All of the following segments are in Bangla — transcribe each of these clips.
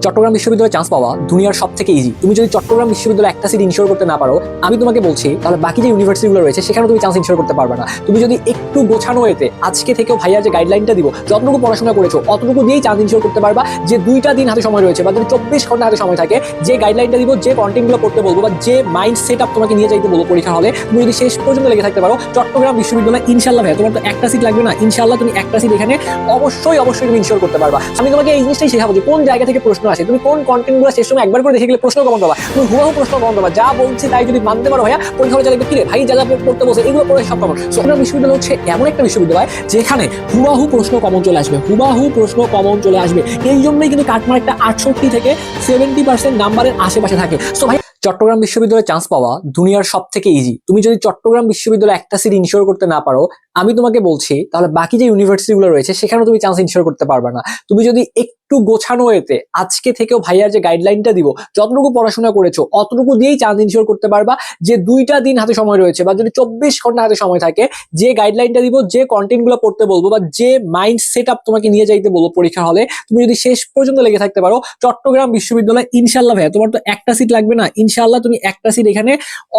চট্টগ্রাম বিশ্ববিদ্যালয়ে চান্স পাওয়া দুনিয়ার সব থেকে ইজি। তুমি যদি চট্টগ্রাম বিশ্ববিদ্যালয়ে একটা সিট ইনশিওর করতে না পারো, আমি তোমাকে বলছি তাহলে বাকি যে ইউনিভার্সিটিগুলো রয়েছে সেখানে তুমি চান্স ইনশিওর করতে পারবে না। তুমি যদি একটু গোছানো এতে আজকে থেকেও ভাইয়া যে গাইডলাইনটা দিব, যতটুকু পড়াশোনা করেছো অতটুকু দিয়েই চান্স ইনশিওর করতে পারবা। যে 2টা দিন হাতে সময় রয়েছে বা যদি 24 ঘন্টা হাতে সময় থাকে, যে গাইডলাইনটা দিব, যে কন্টেন্টগুলো করতে বলবো বা যে মাইন্ড সেট আপ তোমাকে নিয়ে যাইতে বলবো পরীক্ষা হলে, তুমি যদি শেষ পর্যন্ত লেগে থাকতে পারো চট্টগ্রাম বিশ্ববিদ্যালয়, ইনশাল্লাহ ভাইয়া তোমার তো একটা সিট লাগবে না, ইনশাল্লাহ তুমি একটা সিট এখানে অবশ্যই অবশ্যই তুমি ইনশিওর করতে পারবা। আমি তোমাকে এই জিনিসটাই শেখাবো যে কোন জায়গা থেকে প্রশ্ন আসে, তুমি কোন কন্টেন্টগুলো শেষ সময় একবার করে দেখে গেলে প্রশ্ন কমন পাবা, তুমি হুবাহু প্রশ্ন কমন পাবা। যা বলছি তাই যদি মানতে পারো ভাইয়া, পরীক্ষা হলে লাগবে কিরে ভাই যা যা পড়তে বসে এগুলো পড়ে সব কমন। চট্টগ্রাম বিশ্ববিদ্যালয় হচ্ছে এমন একটা বিশ্ববিদ্যালয় যেখানে হুবাহু প্রশ্ন কমন চলে আসবে, হুবাহু প্রশ্ন কমন চলে আসবে। এই জন্যই কিন্তু কাটমার্কটা 68 থেকে 70% নাম্বারের আশেপাশে থাকে। সো ভাই, চট্টগ্রাম বিশ্ববিদ্যালয়ে চান্স পাওয়া দুনিয়ার সব থেকে ইজি। তুমি যদি চট্টগ্রাম বিশ্ববিদ্যালয়ে একটা সিট ইনশিওর করতে না পারো, আমি তোমাকে বলছি তাহলে বাকি যে ইউনিভার্সিটিগুলো রয়েছে সেখানেও তুমি চান্স ইনশিওর করতে পারবে না। তুমি যদি একটু গোছানো এতে আজকে থেকেও ভাইয়ার যে গাইডলাইনটা দিব, যতটুকু পড়াশোনা করেছো অতটুকু দিয়েই চান্স ইনশিওর করতে পারবা। যে 2টা দিন হাতে সময় রয়েছে বা যদি 24 ঘন্টা হাতে সময় থাকে, যে গাইডলাইনটা দিব, যে কন্টেন্টগুলো পড়তে বলবো বা যে মাইন্ড সেট আপ তোমাকে নিয়ে যাইতে বলবো পরীক্ষা হলে, তুমি যদি শেষ পর্যন্ত লেগে থাকতে পারো চট্টগ্রাম বিশ্ববিদ্যালয়, ইনশাল্লাহ ভাইয়া তোমার তো একটা সিট লাগবে না, ইনশাল্লাহ তুমি একটা সিট এখানে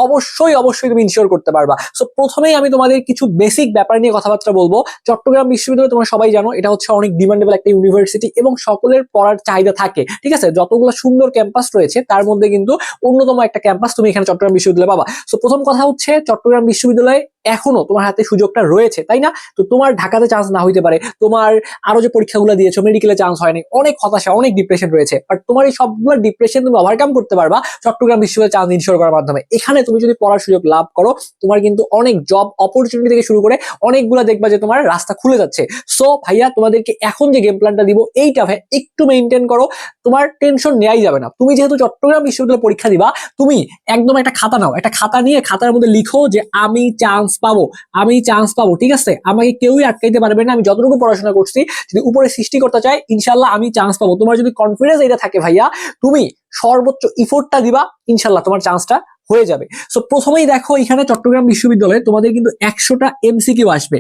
অবশ্যই অবশ্যই তুমি ইনশিওর করতে পারবা। সো প্রথমেই আমি তোমাদের কিছু বেসিক ব্যাপার নিয়ে কথাবার্তা বলবো। চট্টগ্রাম বিশ্ববিদ্যালয় তোমরা সবাই জানো এটা হচ্ছে অনেক ডিমান্ডেবল একটা ইউনিভার্সিটি এবং সকলের পড়ার চাহিদা থাকে, ঠিক আছে। যতগুলো সুন্দর ক্যাম্পাস রয়েছে তার মধ্যে কিন্তু অন্যতম একটা ক্যাম্পাস তুমি এখানে চট্টগ্রাম বিশ্ববিদ্যালয় পাবা। সো প্রথম কথা হচ্ছে চট্টগ্রাম বিশ্ববিদ্যালয়ে এখনো তোমার হাতে সুযোগটা রয়েছে, তাই না? তো তোমার ঢাকাতে চান্স না হইতে পারে, তোমার আরো যে পরীক্ষাগুলো দিয়েছো মেডিকেলে চান্স হয়নি, অনেক হতাশা অনেক ডিপ্রেশন রয়েছে, বাট তোমার এই সবগুলো ডিপ্রেশন তুমি ওভারকাম করতে পারবা চট্টগ্রাম বিশ্ববিদ্যালয়ে চান্স ইনশিওর করার মাধ্যমে। এখানে তুমি যদি পড়ার সুযোগ লাভ করো, তোমার কিন্তু অনেক জব অপরচুনিটি থেকে শুরু করে অনেকগুলো দেখবা যে তোমার রাস্তা খুলে যাচ্ছে। সো ভাইয়া তোমাদেরকে এখন যে গেম প্ল্যানটা দিব এইটা ভাই একটু মেনটেন করো, তোমার টেনশন নেওয়াই যাবে না। তুমি যেহেতু চট্টগ্রাম বিশ্ববিদ্যালয়ে পরীক্ষা দিবা, তুমি একদম একটা খাতা নাও, একটা খাতা নিয়ে খাতার মধ্যে লিখো যে আমি চান্স পাবো, আমি চান্স পাবো, ঠিক আছে। আমাকে কেউই আটকাইতে পারবে না, আমি যতটুকু পড়াশোনা করছি যদি উপরে সৃষ্টি করতে চাই ইনশাল্লাহ আমি চান্স পাবো। তোমার যদি কনফিডেন্স এটা থাকে ভাইয়া, তুমি সর্বোচ্চ ইফোর্টটা দিবা, ইনশাল্লাহ তোমার চান্সটা হয়ে যাবে। সো প্রথমেই দেখো এখানে চট্টগ্রাম বিশ্ববিদ্যালয়ে তোমাদের কিন্তু 100টা এমসিকিউ আসবে।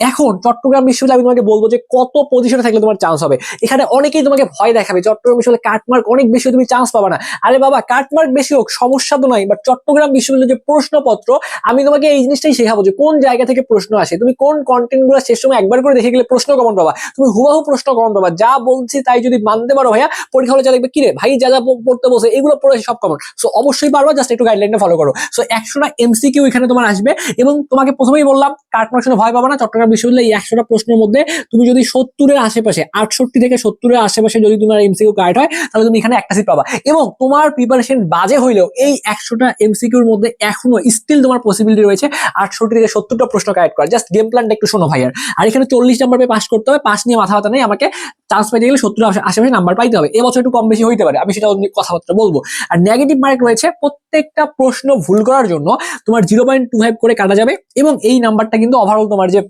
এখন চট্টগ্রাম বিশ্ববিদ্যালয় আমি তোমাকে বলবো যে কত পজিশনে থাকলে তোমার চান্স হবে। এখানে অনেকেই তোমাকে ভয় দেখাবে চট্টগ্রাম বিশ্ববিদ্যালয়ে কাটমার্ক অনেক বেশি, তুমি চান্স পাবা না। আরে বাবা, কাটমার্ক বেশি হোক সমস্যা তো নাই, বাট চট্টগ্রাম বিশ্ববিদ্যালয়ের যে প্রশ্নপত্র, আমি তোমাকে এই জিনিসটাই শেখাবো যে কোন জায়গা থেকে প্রশ্ন আসে, তুমি কোন কন্টেন্ট গুলো শেষ সময় একবার করে দেখে গেলে প্রশ্ন কমন পাবা, তুমি হুবাহু প্রশ্ন কমন পাবা। যা বলছি তাই যদি মানতে পারো ভাইয়া, পরীক্ষা হলে যা লিখবে কিরে ভাই যা যা পড়তে বসে এগুলো পড়ে সব কমন। সো অবশ্যই পারবা, জাস্ট একটু গাইডলাইনটা ফলো করো। সো 100টা এমসিকিউ এখানে তোমার আসবে এবং তোমাকে প্রথমেই বললাম কাটমার্ক শুনে ভয় পাবা না। চট্টগ্রাম বিশ্ববিদ্যালয়ে এই 100টা প্রশ্নের মধ্যে তুমি যদি 70-এর আশেপাশে, 68 থেকে 70-এর আশেপাশে যদি তোমার এমসিকিউ কারেক্ট হয়, তাহলে তুমি এখানে একটা সিট পাবা। এবং তোমার প্রিপারেশন বাজে হইলেও এই 100টা এমসিকিউর মধ্যে এখনো স্টিল তোমার পসিবিলিটি রয়েছে 68 থেকে 70টা প্রশ্ন কারেক্ট করার। জাস্ট গেম প্ল্যানটা একটু শোনো ভাইয়ার। আর এখানে 40 নাম্বার পেয়ে পাস করতে হবে, পাস নিয়ে মাথা ব্যথা নেই, আমাকে চান্স পাইতে গেলে 70 আশেপাশে নাম্বার পাইতে হবে। এবছর একটু কম বেশি হইতে পারে, আমি সেটা কথাবার্তা বলবো। আর নেগেটিভ মার্ক রয়েছে, প্রত্যেকটা প্রশ্ন ভুল করার জন্য তোমার 0.25 করে কাটা যাবে এবং এই নাম্বারটা কিন্তু ওভারঅল তোমার যে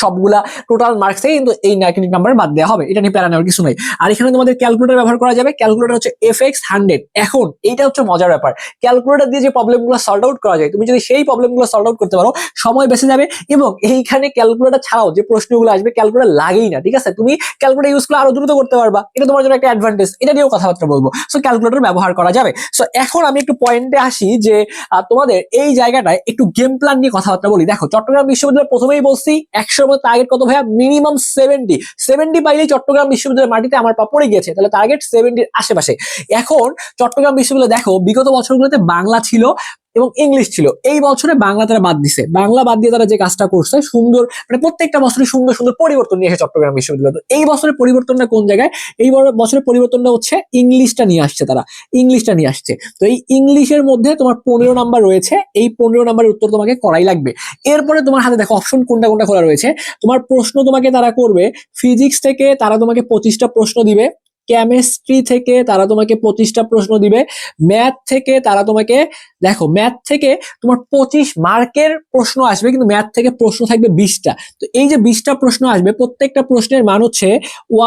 সবগুলা টোটাল মার্কস থেকে কিন্তু এই নেগেটিভ নাম্বার বাদ দেওয়া হবে, এটা নিয়ে প্যারা নেওয়ার কিছু নাই। আর এখানে তোমাদের ক্যালকুলেটর ব্যবহার করা যাবে, ক্যালকুলেটর হচ্ছে FX100। এখন এইটা হচ্ছে মজার ব্যাপার, ক্যালকুলেটর দিয়ে যে প্রবলেমগুলো সলভ আউট করা যায়, তুমি যদি সেই প্রবলেমগুলো সলভ আউট করতে পারো সময় বেঁচে যাবে। এবং এইখানে ক্যালকুলেটর ছাড়াও যে প্রশ্নগুলো আসবে ক্যালকুলেটর লাগেই না, ঠিক আছে। তুমি ক্যালকুলেটর ইউজ করে আরো দ্রুত করতে পারবা, এটা তোমার জন্য একটা অ্যাডভান্টেজ, এটা নিয়েও কথাবার্তা বলবো। সো ক্যালকুলেটর ব্যবহার করা যাবে। সো এখন আমি একটু পয়েন্টে আসি যে তোমাদের এই জায়গাটায় একটু গেম প্ল্যান নিয়ে কথাবার্তা বলি। দেখো চট্টগ্রাম বিশ্ববিদ্যালয় প্রথমেই বলছি 100-এর মধ্যে টার্গেট কত ভাইয়া, মিনিমাম 70 পাইলেই চট্টগ্রাম বিশ্ববিদ্যালয়ের মাটিতে আমার পা পড়ে গিয়েছে, তাহলে টার্গেট 70-এর আশেপাশে। এখন চট্টগ্রাম বিশ্ববিদ্যালয় দেখো বিগত বছরগুলোতে বাংলা ছিল এবং ইংলিশ ছিল, এই বছরে বাংলা তারা বাদ দিছে। বাংলা বাদ দিয়ে তারা যে কাজটা করছে সুন্দর, মানে প্রত্যেকটা বছরই সুন্দর সুন্দর পরিবর্তন নিয়ে এসে চট্টগ্রাম বিশ্ববিদ্যালয়। তো এই বছরের পরিবর্তনটা কোন জায়গায়, এই বছরের পরিবর্তনটা হচ্ছে ইংলিশটা নিয়ে আসছে, তারা ইংলিশটা নিয়ে আসছে। তো এই ইংলিশের মধ্যে তোমার 15 নাম্বার রয়েছে, এই 15 নাম্বারের উত্তর তোমাকে করাই লাগবে। এরপরে তোমার হাতে দেখো অপশন কোনটা কোনটা খোলা রয়েছে। তোমার প্রশ্ন তোমাকে তারা করবে ফিজিক্স থেকে, তারা তোমাকে 25টা প্রশ্ন দিবে, কেমিস্ট্রি থেকে তারা তোমাকে 25টা প্রশ্ন দিবে, ম্যাথ থেকে তারা তোমাকে, দেখো ম্যাথ থেকে তোমার 25 মার্কের প্রশ্ন আসবে, কিন্তু ম্যাথ থেকে প্রশ্ন থাকবে 20টা। তো এই যে 20টা প্রশ্ন আসবে, প্রত্যেকটা প্রশ্নের মান হচ্ছে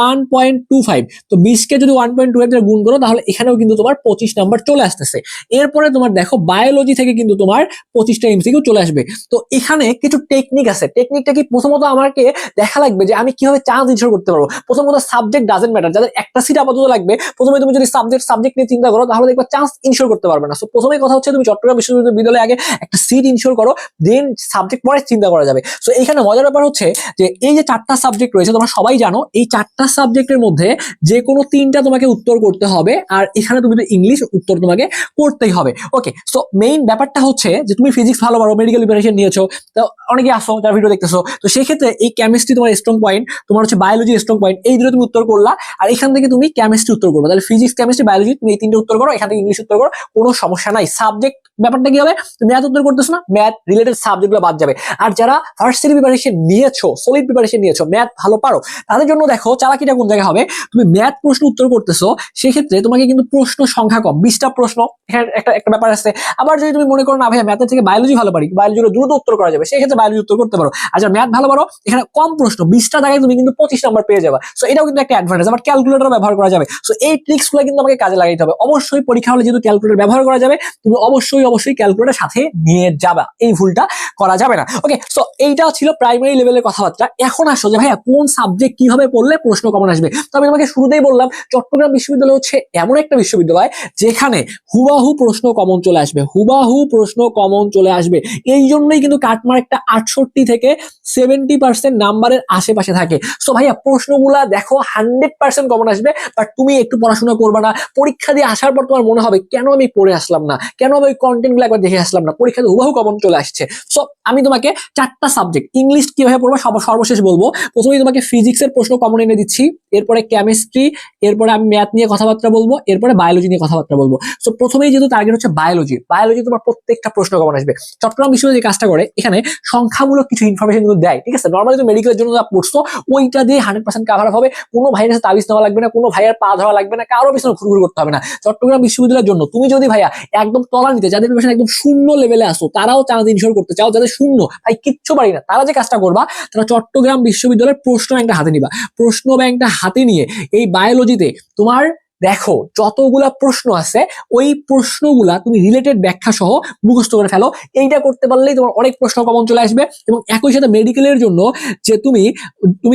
1.25। তো 20কে যদি 1.25 দিয়ে গুণ করো তাহলে এখানেও কিন্তু তোমার 25 নাম্বার চলে আসতেছে। এরপরে তোমার দেখো বায়োলজি থেকে কিন্তু তোমার 25টা এমসিকিউ চলে আসবে। তো এখানে কিছু টেকনিক আছে, টেকনিকটা কি, প্রথমত আমাকে দেখা লাগবে যে আমি কিভাবে চান্স ইনশিওর করতে পারবো। প্রথমত সাবজেক্ট ডাজেন্ট ম্যাটার, যাদের একটা সিট আপাতত লাগবে, প্রথমে তুমি যদি সাবজেক্ট নিয়ে চিন্তা করো তাহলে দেখবা চান্স ইনশিওর করতে পারবে না। সো প্রথমে কথা হচ্ছে তুমি চট্টগ্রাম বিশ্ববিদ্যালয়ে আগে একটা সিট ইনশিওর করো, দেন সাবজেক্ট পরে চিন্তা করা যাবে। সো এখানে মজার ব্যাপার হচ্ছে যে এই যে 4টা সাবজেক্ট রয়েছে তোমরা সবাই জানো, এই 4টা সাবজেক্টের মধ্যে যে কোনো 3টা তোমাকে উত্তর করতে হবে, আর এখানে তুমি তো ইংলিশ উত্তর তোমাকে করতেই হবে। ওকে, সো মেইন ব্যাপারটা হচ্ছে যে তুমি ফিজিক্স ভালো পারো, মেডিকেল প্রিপারেশন নিয়েছো, তো অনেকে আসো যারা ভিডিও দেখতেছো, তো সেই ক্ষেত্রে এই কেমিস্ট্রি তোমার স্ট্রং পয়েন্ট, তোমার হচ্ছে বায়োলজি স্ট্রং পয়েন্ট, এই দুটো তুমি উত্তর করলা, আর এখান থেকে তুমি কেমিস্ট্রি উত্তর করবে। তাহলে ফিজিক্স কেমিস্ট্রি বায়োলজি তুমি এই 3টে উত্তর করো, এখান থেকে ইংলিশ উত্তর করো, কোনো সমস্যা নাই। সাবজেক্ট ব্যাপারটা কি হবে, তুমি ম্যাথ উত্তর করতেছো না, ম্যাথ রিলেটেড সাবজেক্টগুলো বাদ যাবে। আর যারা ভার্সিটি প্রিপারেশন নিয়েছো, সলিড প্রিপারেশন নিয়েছো, ম্যাথ ভালো পারো, তাদের জন্য দেখো চালাকিটা কোন জায়গায় হবে। তুমি ম্যাথ প্রশ্ন উত্তর করতেছো, সেক্ষেত্রে তোমাকে কিন্তু প্রশ্ন সংখ্যা কম, 20টা প্রশ্ন, এখানে একটা একটা ব্যাপার আছে। আবার যদি তুমি মনে করো না ভাইয়া ম্যাথের থেকে বায়োলজি ভালো পারি, বায়োলজির দ্রুত উত্তর করা যাবে, সেই ক্ষেত্রে বায়োলজি উত্তর করতে পারো। আর যারা ম্যাথ ভালো পারো, এখানে কম প্রশ্ন, 20টা জায়গায় তুমি কিন্তু 25 নাম্বার পেয়ে যাবে। সো এটাও কিন্তু একটা অ্যাডভান্টেজ। আবার ক্যালকুলেটর ব্যবহার করা যাবে। সো এই ট্রিক্সগুলো কিন্তু আমাকে কাজে লাগাইতে হবে। অবশ্যই পরীক্ষা হলে যেহেতু ক্যালকুলেটর ব্যবহার করা যাবে, তুমি অবশ্যই ক্যালকুলেটর সাথে নিয়ে যাবা, এই ভুলটা করা যাবে না। ওকে, সো এইটা ছিল প্রাইমারি লেভেলের কথাবার্তা। এখন আসো যে ভাইয়া কোন সাবজেক্ট কিভাবে পড়লে প্রশ্ন কমন আসবে। তো আমি তোমাকে শুরুতেই বললাম চট্টগ্রাম বিশ্ববিদ্যালয় হচ্ছে এমন একটা বিশ্ববিদ্যালয় যেখানে হুবাহু প্রশ্ন কমন চলে আসবে, হুবাহু প্রশ্ন কমন চলে আসবে। এই জন্যই কিন্তু কাটমার্কটা 68 থেকে 70% নাম্বারের আশেপাশে থাকে। সো ভাইয়া প্রশ্নগুলা দেখো 100% কমন আসবে, বাট তুমি একটু পড়াশোনা করবা না, পরীক্ষা দিয়ে আসার পর তোমার মনে হবে কেন আমি পড়ে আসলাম না, কেন আমি ওই কন্টেন্ট গুলো একবার দেখে আসলাম না, পরীক্ষাতে হুবাহু কমন চলে আসছে। সো আমি তোমাকে 4টা সাবজেক্ট, ইংলিশ কিভাবে পড়বো সর্বশেষ বলবো। প্রথমেই তোমাকে ফিজিক্সের প্রশ্ন কমন এনে দিচ্ছি, এরপরে কেমিস্ট্রি, এরপরে আমি ম্যাথ নিয়ে কথাবার্তা বলবো, এরপরে বায়োলজি নিয়ে কথাবার্তা বলবো। সো প্রথমেই যেহেতু টার্গেট হচ্ছে বায়োলজি, বায়োলজি তোমার প্রত্যেকটা প্রশ্ন কমন আসবে। চট্টগ্রাম বিশ্ববিদ্যালয় যে কাজটা করে, এখানে সংখ্যামূলক কিছু ইনফরমেশন কিন্তু দেয়, ঠিক আছে। নর্মালি তুমি মেডিকেলের জন্য যা পড়ছো ওইটা দিয়ে 100% কাভার হবে, কোনো ভাইয়ের কাছে তাবিজ নেওয়া লাগবে না, কোনো ভাইয়ের পা ধরা লাগবে না, কারো পিছনে ঘুরঘুর করতে হবে না। চট্টগ্রাম বিশ্ববিদ্যালয়ের জন্য তুমি যদি ভাইয়া একদম তলানিতে, যাদের প্রিপারেশন একদম শূন্য লেভেলে আসো, তারাও চান্স ইনশিওর করতে চাও, যাদের শূন্য ভাই কিচ্ছু পারি না, তারা যে কাজটা করবা, তারা চট্টগ্রাম বিশ্ববিদ্যালয়ের প্রশ্ন ব্যাংকটা হাতে নিবা। প্রশ্ন ব্যাংকটা হাতে নিয়ে এই বায়োলজিতে তোমার দেখো যতগুলা প্রশ্ন আছে, ওই প্রশ্নগুলা তুমি রিলেটেড ব্যাখ্যা সহ মুখস্থ করে ফেলো। এইটা করতে পারলেই তোমার অনেক প্রশ্ন কমন চলে আসবে। এবং একই সাথে মেডিকেলের জন্য যে তুমি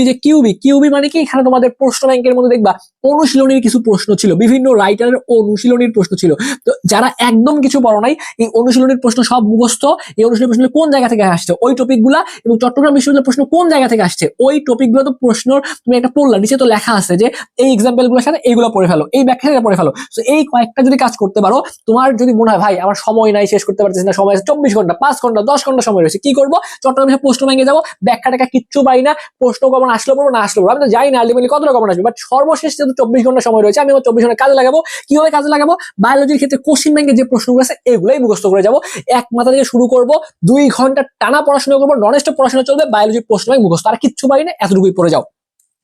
যে কিউবি মানে কি, এখানে তোমাদের প্রশ্ন ব্যাংকের মধ্যে দেখবা অনুশীলনীর কিছু প্রশ্ন ছিল, বিভিন্ন রাইটারের অনুশীলনীর প্রশ্ন ছিল। তো যারা একদম কিছু পড়ো নাই, এই অনুশীলনীর প্রশ্ন সব মুখস্থ, এই অনুশীলনী প্রশ্ন কোন জায়গা থেকে আসছে ওই টপিকগুলা, এবং চট্টগ্রাম বিশ্ববিদ্যালয়ের প্রশ্ন কোন জায়গা থেকে আসছে ওই টপিকগুলো, তো প্রশ্ন তুমি একটা পড়লা, নিচে তো লেখা আছে যে এই এক্সাম্পল গুলোর সাথে এইগুলো পড়ে ফেলো, এই ব্যাখ্যাটা পড়ে ফেলো। তো এই কয়েকটা যদি কাজ করতে পারো, তোমার যদি মনে হয় ভাই আমার সময় নাই, শেষ করতে পারতেছি না, সময় আছে 24 ঘন্টা, 5 ঘন্টা, 10 ঘন্টা সময় রয়েছে, কি করবো, চট্টগ্রামে প্রশ্ন ব্যাংকে যাবো, ব্যাখ্যাটা কিচ্ছু পাই না, প্রশ্ন কমন আসলে পড়বো না আসলে পড়বো, আমি তো জানি না আলটিমেটলি কতটা কমন আসবে, বাট সর্বশেষ যেহেতু 24 ঘন্টা সময় রয়েছে, আমি আমার 24 ঘন্টা কাজে লাগাবো। কিভাবে কাজে লাগাবো, বায়োলজির ক্ষেত্রে কোশ্চিন ব্যাংকে যে প্রশ্নগুলো আছে এগুলোই মুখস্থ করে যাবো। এক মাথা থেকে শুরু করবো, 2 ঘন্টা টানা পড়াশোনা করবো, নন স্টপ পড়াশোনা চলবে, বায়োলজির প্রশ্ন ব্যাংক মুখস্থ, আর কিচ্ছু পারি না, এতটুকুই পড়ে যাও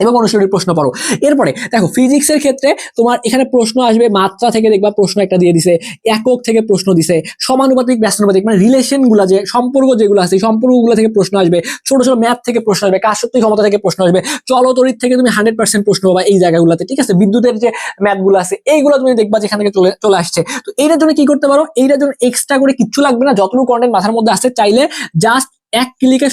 এবং অনুশীলনীর প্রশ্ন পড়ো। এরপরে দেখো ফিজিক্সের ক্ষেত্রে তোমার এখানে প্রশ্ন আসবে মাত্রা থেকে, দেখবা প্রশ্ন একটা দিয়ে দিছে, একক থেকে প্রশ্ন দিছে, সমানুপাতিক ব্যস্তানুপাতিক মানে রিলেশন গুলা, যে সম্পর্ক যেগুলো আছে সম্পর্কগুলো থেকে প্রশ্ন আসবে, ছোট ছোট ম্যাথ থেকে প্রশ্ন আসবে, কাজ শক্তি ক্ষমতা থেকে প্রশ্ন আসবে, চলতরিৎ থেকে তুমি 100% প্রশ্ন পাবা এই জায়গাগুলোতে, ঠিক আছে। বিদ্যুতের যে ম্যাথ গুলো আছে এইগুলো তুমি দেখবা যেখান থেকে চলে আসছে। তো এইটার জন্য কি করতে পারো, এইটার জন্য এক্সট্রা করে কিচ্ছু লাগবে না, যতটুকু কন্টেন্ট মাথার মধ্যে আসছে, চাইলে জাস্ট এক ক্লিকের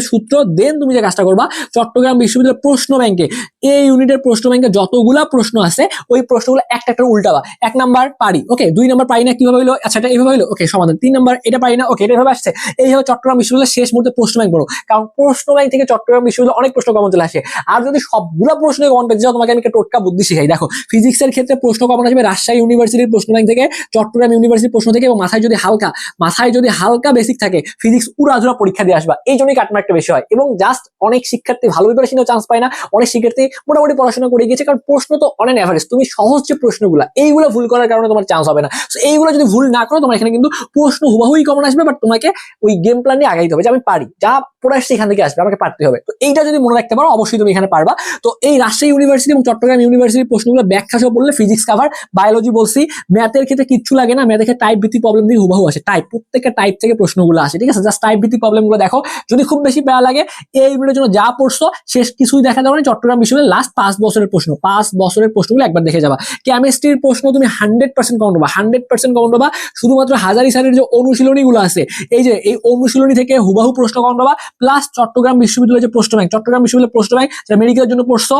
সূত্র দেন তুমি যে কাজটা করবা, চট্টগ্রাম বিশ্ববিদ্যালয়ের প্রশ্ন ব্যাংকে, এই ইউনিটের প্রশ্ন ব্যাংকে যতগুলা প্রশ্ন আছে ওই প্রশ্নগুলো একটা একটা উল্টাবা। 1 নাম্বার পারি, ওকে, 2 নাম্বার পারি না, কিভাবে হলো, আচ্ছা এটা এইভাবে হলো, ওকে সমাধান। 3 নাম্বার এটা পারি না, ওকে এটা এভাবে আসছে। এইভাবে চট্টগ্রাম বিশ্ববিদ্যালয়ের শেষ মুহূর্তে প্রশ্ন ব্যাংক পড়ো, কারণ প্রশ্ন ব্যাংক থেকে চট্টগ্রাম বিশ্ববিদ্যালয় অনেক প্রশ্ন কমন চলে আসে। আর যদি সবগুলা প্রশ্ন কমন পেতে যাও, তোমাকে আমি একটা টোটকা বুদ্ধি শিখাই। দেখো ফিজিক্সের ক্ষেত্রে প্রশ্ন কমন আসবে রাজশাহী ইউনিভার্সিটির প্রশ্ন ব্যাংক থেকে, চট্টগ্রাম ইউনিভার্সিটির প্রশ্ন থেকে, এবং মাথায় যদি হালকা বেসিক থাকে, ফিজিক্স উড়াধুরা পরীক্ষা দিয়ে আসবা। এই জন্যই কাটমার্কটা বেশি হয়, এবং জাস্ট অনেক শিক্ষার্থী ভালো প্রিপারেশনেও চান্স পায় না, অনেক শিক্ষার্থী মোটামুটি পড়াশোনা করে গিয়েছে, কারণ প্রশ্ন তো অন এভারেজ, তুমি সহজ যে প্রশ্নগুলো এইগুলো ভুল করার কারণে তোমার চান্স হবে না। তো এইগুলো যদি ভুল না করো, তোমার এখানে কিন্তু প্রশ্ন হুবাহুই কমন আসবে, বাট তোমাকে ওই গেম প্ল্যান নিয়ে আগাইতে হবে, যে আমি পারি, যা পড়ে আসছে এখান থেকে আসবে, আমাকে পারতে হবে। তো এইটা যদি মনে রাখতে পারো, অবশ্যই তুমি এখানে পারবা। তো এই রাজশাহী ইউনিভার্সিটি এবং চট্টগ্রাম ইউনিভার্সিটির প্রশ্নগুলো ব্যাখ্যা সহ পড়লে ফিজিক্স কাভার, বায়োলজি বলছি, ম্যাথের ক্ষেত্রে কিচ্ছু লাগে না, ম্যাথের ক্ষেত্রে টাইপ ভিত্তিক প্রবলেম দিয়ে হুবাহু আসে, প্রত্যেকটা টাইপ থেকে প্রশ্নগুলো আসে, ঠিক আছে। জাস্ট টাইপ ভিত্তিক প্রবলেমগুলো দেখো, যদি খুব বেশি প্যারা লাগে এই ইউনিটের জন্য যা পড়ছো শেষ কিছুই দেখা যাবে না, চট্টগ্রাম বিশ্ববিদ্যালয়ের লাস্ট 5 বছরের প্রশ্নগুলো একবার দেখে যাবা। কেমিস্ট্রির প্রশ্ন তুমি 100% কমন পাবা, 100% কমন পাবা, শুধুমাত্র হাজারি স্যারের যে অনুশীলনীগুলো আছে, এই যে এই অনুশীলনী থেকে হুবাহু প্রশ্ন কমন পাবা, প্লাস চট্টগ্রাম বিশ্ববিদ্যালয়ের যে প্রশ্ন ব্যাংক, যারা মেডিকেলের জন্য পড়ছো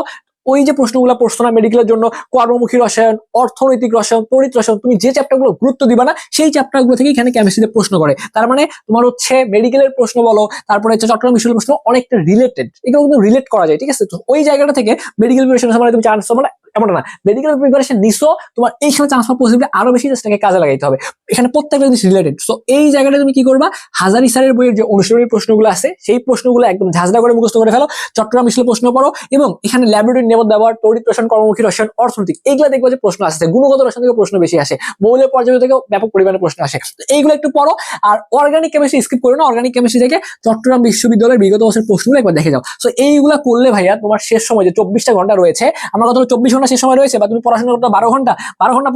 ওই যে প্রশ্নগুলো পড়ছো না মেডিকেলের জন্য, কর্মমুখী রসায়ন, অর্থনৈতিক রসায়ন, তড়িৎ রসায়ন, তুমি যে চ্যাপ্টারগুলো গুরুত্ব দিবা না সেই চ্যাপ্টারগুলো থেকে এখানে কেমিস্ট্রিতে প্রশ্ন করে। তার মানে তোমার হচ্ছে মেডিকেলের প্রশ্ন বলো, তারপরে হচ্ছে চট্টগ্রাম বিশ্ববিদ্যালয়ের প্রশ্ন অনেকটা রিলেটেড, এগুলো কিন্তু রিলেট করা যায়, ঠিক আছে? তো ওই জায়গাটা থেকে মেডিকেল প্রিপারেশন মানে তুমি চান্স পাবে না এমনটা না, মেডিকেল প্রিপারেশন নিছো, তোমার এইখানে চান্স পাওয়ার পসিবিলিটি আরো বেশি, জাস্ট কাজে লাগাইতে হবে। এখানে প্রত্যেকটা জিনিস রিলেটেড। সো এই জায়গাটা তুমি কি করবা, হাজারি স্যারের বইয়ের যে অনুশীলনী প্রশ্নগুলো আছে সেই প্রশ্নগুলো একদম ঝাঁঝরা করে মুখস্থ করে ফেলো, চট্টগ্রাম বিশ্ববিদ্যালয়ের প্রশ্ন পড়ো, এবং এখানে ল্যাবরেটরি নিরাপদ ব্যবহার, তড়িৎ রসায়ন, কর্মমুখী রসায়ন, অর্থনৈতিক, এইগুলো দেখবো যে প্রশ্ন আসছে, গুণগত রসায়ন থেকে প্রশ্ন বেশি আসে, মৌলের পর্যায় থেকেও ব্যাপক পরিমাণে প্রশ্ন আসে। তো এইগুলো একটু পড়ো। আর অর্গানিক কেমিস্ট্রি স্কিপ করো না, অর্গানিক কেমিস্ট্রি থেকে চট্টগ্রাম বিশ্ববিদ্যালয়ের বিগত বছরের প্রশ্নগুলো একবার দেখে যাও। সো এইগুলা করলে ভাইয়া তোমার শেষ সময় যে 24টা ঘন্টা রয়েছে, আমার কথা হলো 24 ঘন্টা শেষ সময় রয়েছে, বা তুমি পড়াশোনা করতে 12 ঘন্টা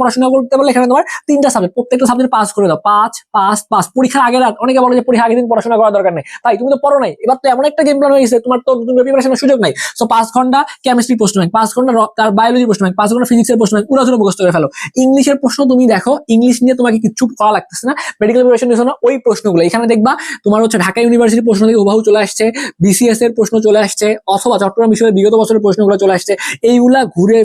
পড়াশোনা করতে পারলে এখানে তোমার 3টা সাবজেক্ট, প্রত্যেকটা সাবজেক্ট পাস করে দাও, 5 পরীক্ষার আগের রাত। অনেকে বলে যে পরীক্ষা আগের দিন পড়াশোনা করার দরকার নেই, তাই তুমি তো পড়ো নাই, এবার তো এমন একটা গেম প্ল্যান হয়ে গেছে তোমার, তো তুমি প্রিপারেশনের সুযোগ নাই। সো 5 ঘন্টা কেমিস্ট্রি প্রশ্ন ব্যাংক, 5 ঘন্টা তার বায়োলজি প্রশ্ন ব্যাংক, 5 ঘন্টা ফিজিক্সের প্রশ্ন ব্যাংক উড়াধুরা মুখস্থ করে ফেলো। ইংলিশের প্রশ্ন তুমি দেখো, ইংলিশ নিয়ে তোমাকে কিছু করা লাগতেছে না, মেডিকেল প্রিপারেশন নিছো না, ওই প্রশ্নগুলো এখানে দেখবা তোমার হচ্ছে ঢাকা ইউনিভার্সিটির প্রশ্ন থেকে হুবহু চলে আসছে, বিসিএস এর প্রশ্ন চলে আসছে, অথবা চট্টগ্রাম বিশ্ববিদ্যালয়ের বিগত বছরের প্রশ্নগুলো চলে আসছে। এইগুলা ঘুরে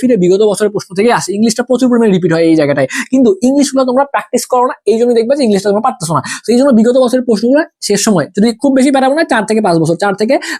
ফিরে বিগত বছরের প্রশ্ন থেকে আসে, ইংলিশটা প্রচুর পরিমাণে রিপিট হয় এই জায়গাটায়, কিন্তু ইংলিশগুলো তোমরা প্র্যাকটিস করো না, এই জন্য দেখবে যে ইংলিশটা তোমরা পারতেছো না। তো এই জন্য বিগত বছরের প্রশ্নগুলো শেষ সময় যদি খুব বেশি পারাবো না, 4 থেকে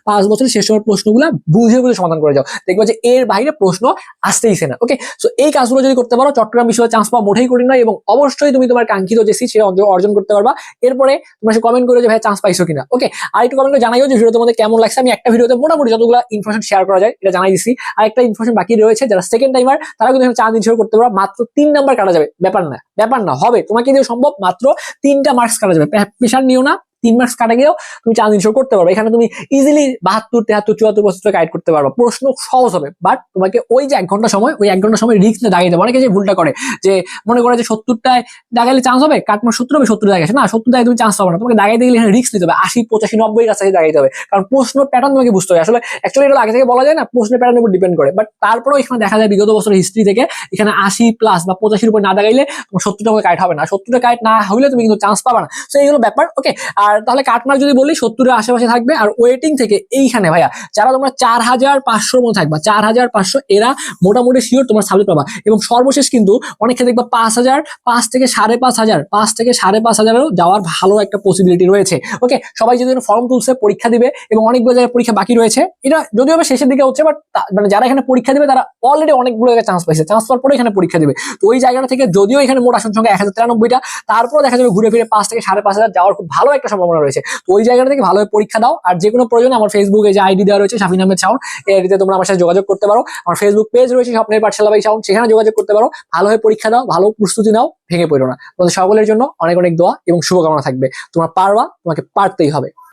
5 বছর শেষ সময়ের প্রশ্নগুলো বুঝে বুঝে সমাধান করে যাও, দেখবে যে এর বাইরে প্রশ্ন আসতেইছে না। ওকে, সো এই কাজগুলো যদি করতে পারো, চট্টগ্রাম বিশ্ববিদ্যালয়ে চান্স পাওয়া মোটেই কঠিন নয়, এবং অবশ্যই তুমি তোমার কাঙ্ক্ষিত যে সিট সেটা অর্জন করতে পারবা। এরপরে তোমরা কমেন্ট করে যে ভাই চান্স পাইছো কিনা। ওকে, আর একটু কমেন্ট করে জানাইও যে ভিডিও তোমাদের কেমন লাগছে। আমি একটা ভিডিওতে মোটামুটি যতগুলো ইনফরমেশন শেয়ার করা যায় এটা জানাই দিচ্ছি, আর একটা ইনফরমেশন বাকি রয়েছে, যারা সেকেন্ড টাইমার তারা কিন্তু চান্স ইনশিওর করতে পারো, মাত্র 3 নাম্বার কাটা যাবে, ব্যাপার না হবে, তোমাকে দিয়ে সম্ভব, মাত্র 3টা মার্কস কাটা যাবে, প্রেশার নিও না, 3 মার্কস কাটা গিয়েও তুমি চান্স ইনশিওর করতে পারবে। এখানে তুমি ইজিলি 72, 73, 74 বছর গাইড করতে পারবে, প্রশ্ন সহজ হবে। বাট তোমাকে ওই যে 1 ঘন্টা সময়, ওই 1 ঘন্টা সময় রিস্ক নিয়ে দাগাইতে হবে। অনেকে যে ভুলটা করে যে মনে করে যে 70টায় দাগাইলে চান্স হবে, কাটমার 70 হবে, 70 দাগাইছে না, 70 দাগাই তুমি চান্স পাবে না, তোমাকে দাগাইতে গেলে এখানে রিস্ক নিতে হবে, 80, 85, 90 এর কাছাকাছি দাগাইতে হবে, কারণ প্রশ্ন প্যাটার্ন তোমাকে বুঝতে হবে। আসলে অ্যাকচুয়ালি এটা আগে থেকে বলা যায় না, প্রশ্নের প্যাটার্নের উপর ডিপেন্ড করে, বাট তারপরেও এখানে দেখা যায় বিগত বছরের হিস্ট্রি থেকে এখানে 80+ বা 85-র উপর না দাগাইলে তোমার 70টা কাইট হবে না, 70টা কাইট না হইলে তুমি কিন্তু চান্স পাবে না। তো এইগুলো ব্যাপার। ওকে, আর তাহলে কাটমার যদি বলি 70-এর আশেপাশে থাকবে। আর ওয়েটিং থেকে এইখানে ভাইয়া যারা তোমরা 4500-র মধ্যে থাকবা, 4500 এরা মোটামুটি শিওর তোমার সাবজেক্ট পাবা। এবং সর্বশেষ কিন্তু অনেকে দেখবা 5000, 5 থেকে 5500, 5 থেকে 5500-এরও যাওয়ার ভালো একটা পসিবিলিটি রয়েছে। ওকে, সবাই যদি ফর্ম তুলছে, পরীক্ষা দিবে, এবং অনেকগুলো জায়গায় পরীক্ষা বাকি রয়েছে, এটা যদিও শেষের দিকে হচ্ছে, বাট মানে যারা এখানে পরীক্ষা দিবে তারা অলরেডি অনেকগুলো জায়গায় চান্স পাইছে, চান্স পাওয়ার পরে এখানে পরীক্ষা দিবে। তো ওই জায়গাটা থেকে যদিও এখানে মোট আসন সংখ্যা 1093টা, তারপরে দেখা যাবে ঘুরে ফিরে 5 থেকে 5500 যাওয়ার খুব ভালো একটা সম্ভাবনা রয়েছে। তো ওই জায়গাটা থেকে ভালোভাবে পরীক্ষা দাও। আর যে কোনো প্রয়োজনে আমার ফেসবুকে যে আইডি দেওয়া রয়েছে শাফিন আহমেদ শাওন, এই আইডিতে তোমরা আমার সাথে যোগাযোগ করতে পারো। আমার ফেসবুক পেজ রয়েছে স্বপ্নের পাঠশালা বাই শাওন, সেখানে যোগাযোগ করতে পারো। ভালোভাবে পরীক্ষা দাও, ভালো প্রস্তুতি নাও, ভেঙে পড়ো না। তোমাদের সকলের জন্য অনেক অনেক দোয়া এবং শুভকামনা থাকবে। তোমরা পারবা, তোমাকে পারতেই হবে।